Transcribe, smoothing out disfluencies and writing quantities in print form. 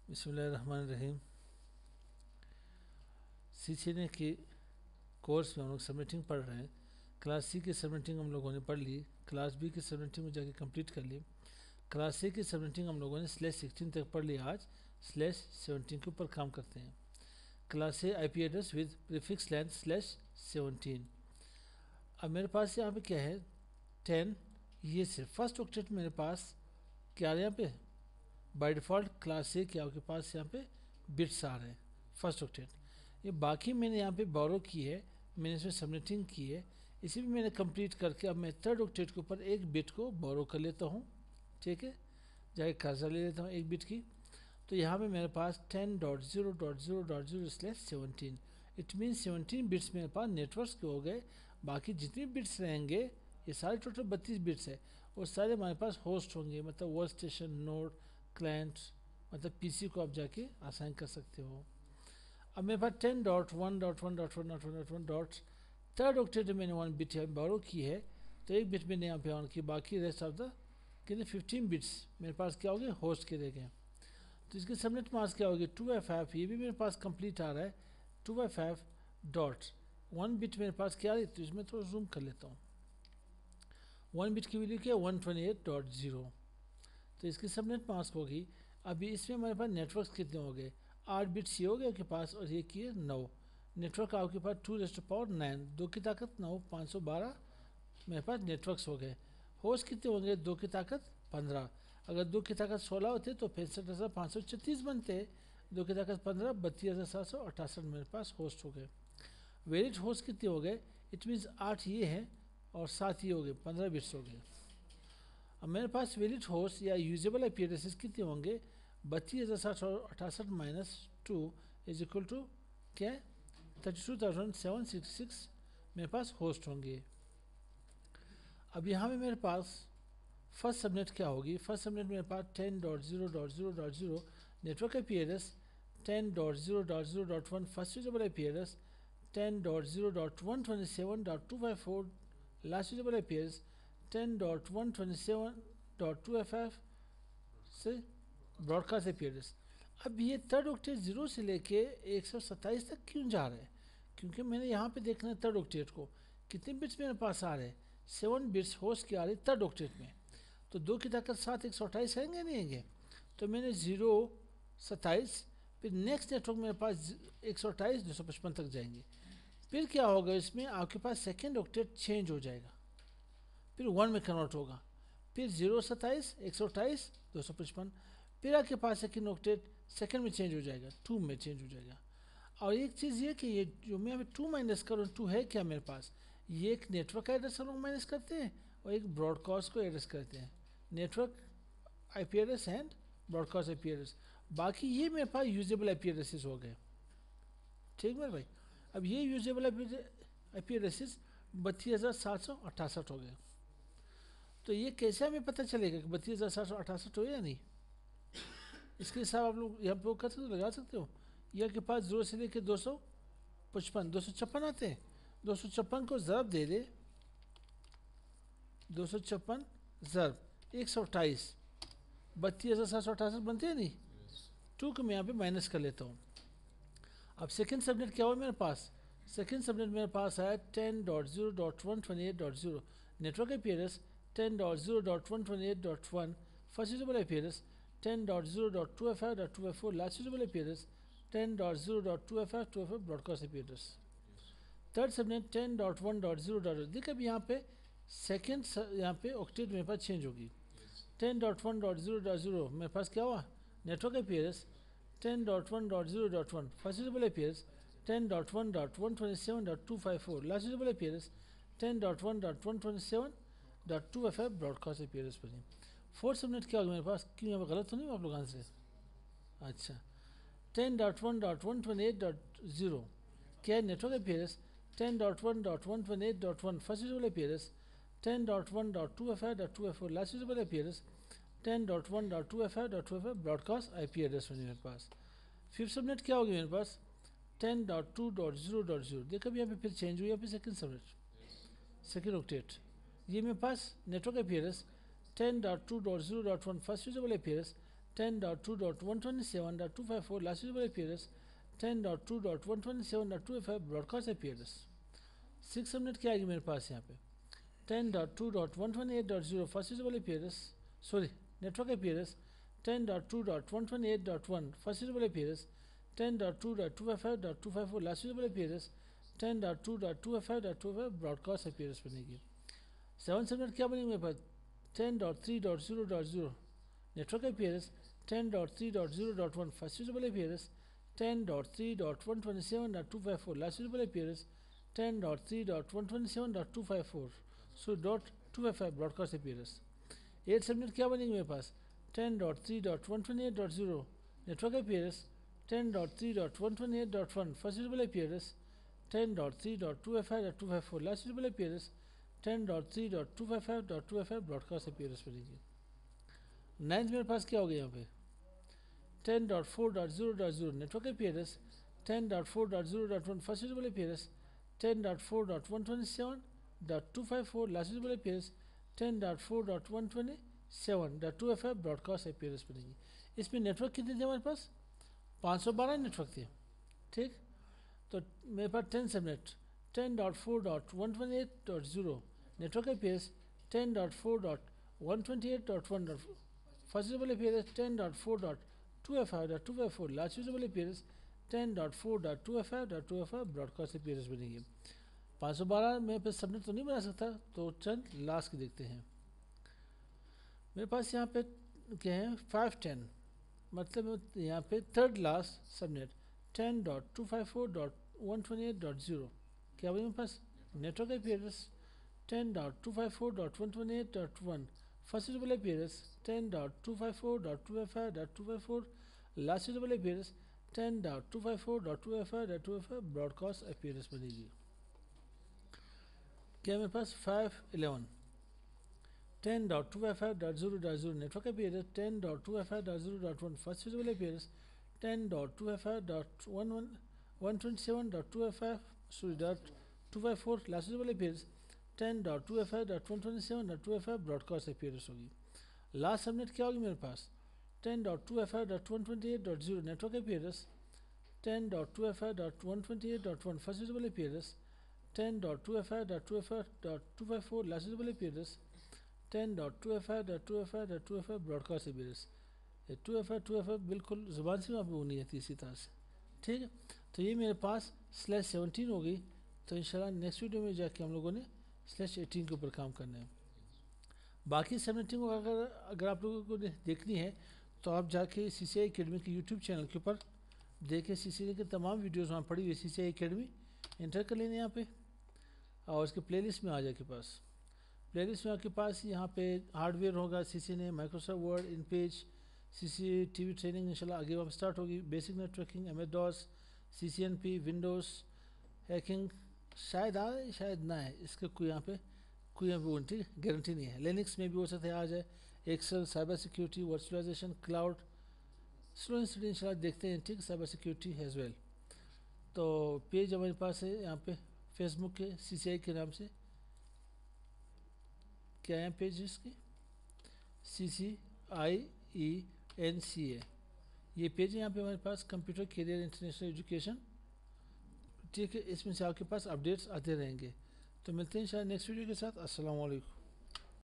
बिस्मिल्लाहिर्रहमानिर्रहीम। सीखने के कोर्स में हम लोग सबनेटिंग पढ़ रहे हैं। क्लास सी की सबनेटिंग हम लोगों ने पढ़ ली, क्लास बी की सबनेटिंग में जाके कंप्लीट कर ली। क्लास सी की सबनेटिंग हम लोगों ने /16 तक पढ़ लिया। आज /17 के ऊपर काम करते हैं। Class A IP address with prefix length /17। अब मेरे पास यहाँ पे क्या है 10। ये से फर्स्ट ऑक्टेट मेरे पास क्या आ रहा है यहाँ पे बाय डिफ़ॉल्ट क्लास ए के आपके पास यहाँ पे बिट्स आ रहे हैं फर्स्ट ऑक्टेट। ये बाकी मैंने यहाँ पे बोरो की है, मैंने इसमें सबनेटिंग की है, इसी भी मैंने कंप्लीट करके अब मैं थर्ड ऑक्टेट के ऊपर एक बिट को बोरो कर लेता हूँ। ठीक है, जाके कर्सर ले लेता हूँ एक बिट की। तो यहाँ पे मेरे पास 10.0.0.0/17 इट मीन 17 बिट्स मेरे पास नेटवर्क्स के हो गए। बाकी जितने बिट्स रहेंगे, ये सारे टोटल 32 बिट्स है, वो सारे हमारे पास होस्ट होंगे, मतलब वर्क स्टेशन, नोड, क्लाइंट, मतलब पीसी को आप जाके असाइन कर सकते हो। अब मेरे पास 10.1.1.1.1.1 थर्ड ऑक्टेट मैंने 1 बिट है बोरो की है, तो एक बिट मैंने यहाँ पे ऑन की, बाकी रेस्ट ऑफ द कितने 15 बिट्स मेरे पास क्या हो गए होस्ट के रह गए। तो इसके सबनेट मास्क क्या होगी 2/5, ये भी मेरे पास कंप्लीट आ रहा है 2/5 डॉट 1 बिट मेरे पास क्या आ रही है, तो इसमें थोड़ा जूम कर लेता हूँ। 1 बिट की वैल्यू क्या है 128.0, तो इसकी सबनेट मास्क होगी। अभी इसमें हमारे पास नेटवर्क्स कितने हो गए 8 बिट्स ये हो गए आपके पास, और ये किए 9 नेटवर्क आपके पास 2⁹ 2 की ताकत 9 512 मेरे पास नेटवर्क्स हो गए। होस्ट कितने होंगे 2 की ताकत 15, अगर 2 की ताकत 16 होते तो 65,536 बनते। 2 की ताकत 15 32,768 मेरे पास होस्ट हो गए। वैलिड होस्ट कितने हो गए, इट मीन्स 8 ये हैं और 7 ये हो गए, 15 बिट्स हो गए। अब मेरे पास वैलिड होस्ट या यूजेबल IP एड्रेसेस कितने होंगे 32,768 - 2 इज इक्वल टू क्या है 32,766 मेरे पास होस्ट होंगे। अब यहाँ पे मेरे पास फर्स्ट सबनेट क्या होगी, फर्स्ट सबनेट मेरे पास 10.0.0.0 network IP address, 10.0.0.1 first usable IP address, 10.0.127.254 last usable IP address, 10.127.2FF से ब्रॉडकास्ट IP एड्रेस। अब ये थर्ड ऑक्टेट 0 से लेके 127 तक क्यों जा रहे हैं, क्योंकि मैंने यहाँ पे देखना है थर्ड ऑक्टेट को कितने बिट्स मेरे पास आ रहे हैं 7 बिट्स होस्ट की आ रही थर्ड ऑक्टेट में। तो 2 की ताकत 7 128 आएंगे नहीं आएंगे, तो मैंने 0 27 फिर नेक्स्ट नेटवर्क मेरे पास 128 255 तक जाएंगे। फिर क्या होगा इसमें आपके पास सेकेंड ऑक्टेट चेंज हो जाएगा, फिर 1 में कन्वर्ट होगा, फिर 0 27 128 255, फिर आपके पास सेकेंड ऑक्टेट सेकेंड में चेंज हो जाएगा 2 में चेंज हो जाएगा। और एक चीज़ ये कि ये जो मैं अभी 2 माइनस करूँ 2 है क्या मेरे पास, ये एक नेटवर्क एड्रेस हम लोग माइनस करते हैं और एक ब्रॉडकास्ट को एड्रेस करते हैं, network IP address and broadcast IP address. बाकी ये मेरे पास यूजेबल IP एड्रेसेस हो गए। ठीक मेरे भाई, अब ये यूजेबल IP एड्रेसेस 32,768 हो गए। तो ये कैसे हमें पता चलेगा कि 32,768 हो या नहीं, इसके हिसाब आप लोग यहाँ पे कर सकते हो, लगा सकते हो। यह के पास 0 से लेकर 255 256 आते हैं, 256 को ज़रब दे दे 256 ज़रब 128 32,768 बनते हैं नहीं, 2 को मैं यहाँ पे माइनस कर लेता हूँ। अब सेकेंड सबनेट क्या हुआ मेरे पास, सेकेंड सबनेट मेरे पास आया 10.0.128.0 network IP address, 10.0.128.1 first usable IP address, 10.0.2FF.254 last usable IP address, 10.0.2FF broadcast IP address. Third subnet 10.1.0. देखिए अब यहाँ पे सेकेंड यहाँ पे ऑक्टेट मेरे पास चेंज होगी। 10.1.0.0 मेरे पास क्या हुआ network IP address, 10.1.0.1 first usable IP address, 10.1.127.254 last usable IP address, 10.1.127.2FF broadcast IP address पर। फोर्थ सबनेट क्या होगा मेरे पास, क्यों यहाँ पे गलत तो नहीं आप लोग आंसर, अच्छा 10.1.128.0 क्या है network IP address, 10.1.128.1 first usable IP address, 10.1.2FF.254 last usable IP address, 10.1.2FF.2FF broadcast IP address बनी मेरे पास। फिफ्थ सबनेट क्या होगी मेरे पास 10.2.0.0, देखो अभी यहाँ पे फिर चेंज हुई, यहाँ पे सेकेंड सबनेट सेकेंड ऑक्टेट, ये मेरे पास network IP address 10.2.0.1 first usable IP address, 10.2.127.254 last usable IP address, 10.2.127.255 broadcast IP address. 6 subnet क्या आएगी मेरे पास यहाँ पे 10.2.128.0 first usable IP address, sorry network IP address, 10.2.128.1 first usable IP address, 10.2.255.254 last usable IP address, 10.2.255.255 broadcast IP address बनेगी. 7 subnet क्या बनेगी मेरे पास 10.3.0.0 network IP address, 10.3.0.1 first usable IP address, 10.3.127.254 last usable IP address, 10.3.127.254 सो .255 broadcast IP address. 8 subnet क्या बनेगी मेरे पास 10.3.128.0 network IP address, 10.3.128.1 first usable IP address, 10.3.255.254 last usable IP address, 10.3.255.255 broadcast IP address बनेगी. 9th मेरे पास क्या हो गया यहाँ पे 10.4.0.0 network IP address, 10.4.0.1 first usable IP address, 10.4.127.254 last usable IP address, 10.4.127.255 broadcast IP address बनेगी. इसमें नेटवर्क कितने थे हमारे पास 512 नेटवर्क थे. ठीक, तो मेरे पास 10 subnet 10.4.128.0 network IP address, 10.4.128.1 first usable IP address, 10.4.255.254 last usable IP address, 10.4.255.255 broadcast IP address बनेगी. 512 में पे सबनेट तो नहीं बना सकता, तो चंद लास्ट के देखते हैं. मेरे पास यहाँ पे क्या है 510 मतलब यहाँ पे थर्ड लास्ट सबनेट 10.254.128.0 क्या बनेगा मेरे पास network IP address, 10.254.128.1 first usable IP address, 10.254.255.254 last usable IP address, 10.254.255.255 broadcast IP address बनेगी. क्या मेरे पास 511 10.255.0.0 network IP address, 10.255.0.1 first usable IP address, 10.255.127.255 last usable IP address, 10.255.127.255 broadcast IP address होगी. Last subnet क्या होगी मेरे पास 10.255.128.0 network IP address, 10.255.128.1 first usable IP address, 10.255.255.254 last usable IP address, 10.255.255.255 broadcast IP address. 255 बिल्कुल ज़ुबान से वहाँ पर होनी है इसी तरह से. ठीक है, तो ये मेरे पास /17 हो गई. तो इंशाल्लाह नेक्स्ट वीडियो में जाके हम लोगों ने /18 के ऊपर काम करना है. बाकी सबनेटिंग अगर आप लोगों को देखनी है तो आप जाके CCI एकेडमी के यूट्यूब चैनल के ऊपर देखें. CCI के तमाम वीडियोस वहाँ पड़ी हुई CCI एकेडमी इंटर कर लेने यहाँ पे और उसके प्लेलिस्ट में आ जाए के पास. प्लेलिस्ट में आपके पास यहाँ पे हार्डवेयर होगा CCI ने, माइक्रोसॉफ्ट वर्ड, इन पेज, CCTV ट्रेनिंग इंशाल्लाह आगे वहाँ स्टार्ट होगी. Basic networking, MS-DOS, CCNP, Windows hacking शायद आए शायद ना है, इसका कोई यहाँ पे कोई गारंटी नहीं है. लिनक्स में भी हो सकता है आ जाए. Excel, cyber security, virtualisation, cloud, slow institute इंशाल्लाह देखते हैं. ठीक, साइबर सिक्योरिटी एज वेल. तो पेज हमारे पास है यहाँ पे फेसबुक के CCI के नाम से. क्या है पेज इसकी CCIENCA ये पेज है यहाँ पे हमारे पास कंप्यूटर करियर इंटरनेशनल एजुकेशन. ठीक है, इसमें से आपके पास अपडेट्स आते रहेंगे. तो मिलते हैं इंशाल्लाह नेक्स्ट वीडियो के साथ. अस्सलाम वालेकुम.